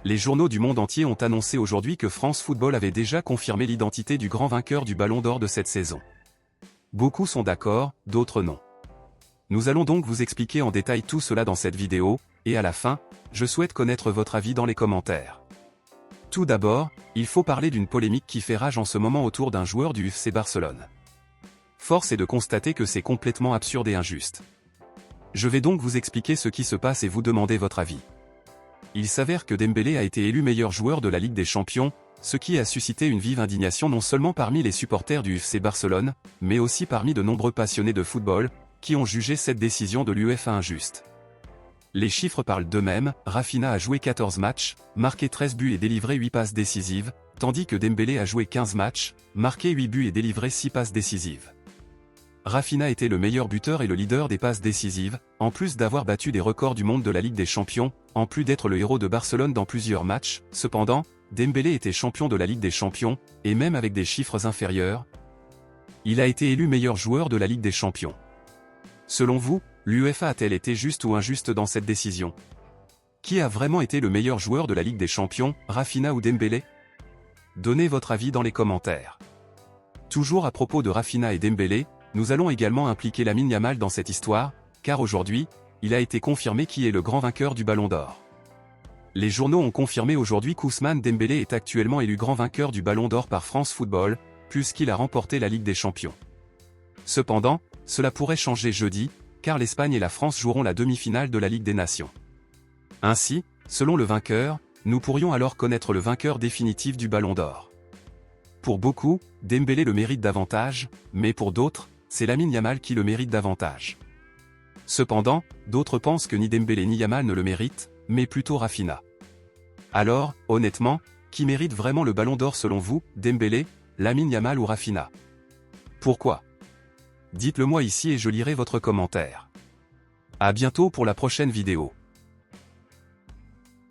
Les journaux du monde entier ont annoncé aujourd'hui que France Football avait déjà confirmé l'identité du grand vainqueur du Ballon d'Or de cette saison. Beaucoup sont d'accord, d'autres non. Nous allons donc vous expliquer en détail tout cela dans cette vidéo, et à la fin, je souhaite connaître votre avis dans les commentaires. Tout d'abord, il faut parler d'une polémique qui fait rage en ce moment autour d'un joueur du FC Barcelone. Force est de constater que c'est complètement absurde et injuste. Je vais donc vous expliquer ce qui se passe et vous demander votre avis. Il s'avère que Dembélé a été élu meilleur joueur de la Ligue des Champions, ce qui a suscité une vive indignation non seulement parmi les supporters du FC Barcelone, mais aussi parmi de nombreux passionnés de football, qui ont jugé cette décision de l'UEFA injuste. Les chiffres parlent d'eux-mêmes, Rafinha a joué 14 matchs, marqué 13 buts et délivré 8 passes décisives, tandis que Dembélé a joué 15 matchs, marqué 8 buts et délivré 6 passes décisives. Rafinha était le meilleur buteur et le leader des passes décisives, en plus d'avoir battu des records du monde de la Ligue des Champions, en plus d'être le héros de Barcelone dans plusieurs matchs. Cependant, Dembélé était champion de la Ligue des Champions, et même avec des chiffres inférieurs, il a été élu meilleur joueur de la Ligue des Champions. Selon vous, l'UEFA a-t-elle été juste ou injuste dans cette décision? Qui a vraiment été le meilleur joueur de la Ligue des Champions, Rafinha ou Dembélé? Donnez votre avis dans les commentaires. Toujours à propos de Rafinha et Dembélé, nous allons également impliquer Lamine Yamal dans cette histoire, car aujourd'hui, il a été confirmé qui est le grand vainqueur du Ballon d'Or. Les journaux ont confirmé aujourd'hui qu'Ousmane Dembélé est actuellement élu grand vainqueur du Ballon d'Or par France Football, puisqu'il a remporté la Ligue des Champions. Cependant, cela pourrait changer jeudi, car l'Espagne et la France joueront la demi-finale de la Ligue des Nations. Ainsi, selon le vainqueur, nous pourrions alors connaître le vainqueur définitif du Ballon d'Or. Pour beaucoup, Dembélé le mérite davantage, mais pour d'autres, c'est Lamine Yamal qui le mérite davantage. Cependant, d'autres pensent que ni Dembélé ni Yamal ne le méritent, mais plutôt Rafinha. Alors, honnêtement, qui mérite vraiment le Ballon d'Or selon vous, Dembélé, Lamine Yamal ou Rafinha? Pourquoi? Dites-le moi ici et je lirai votre commentaire. À bientôt pour la prochaine vidéo.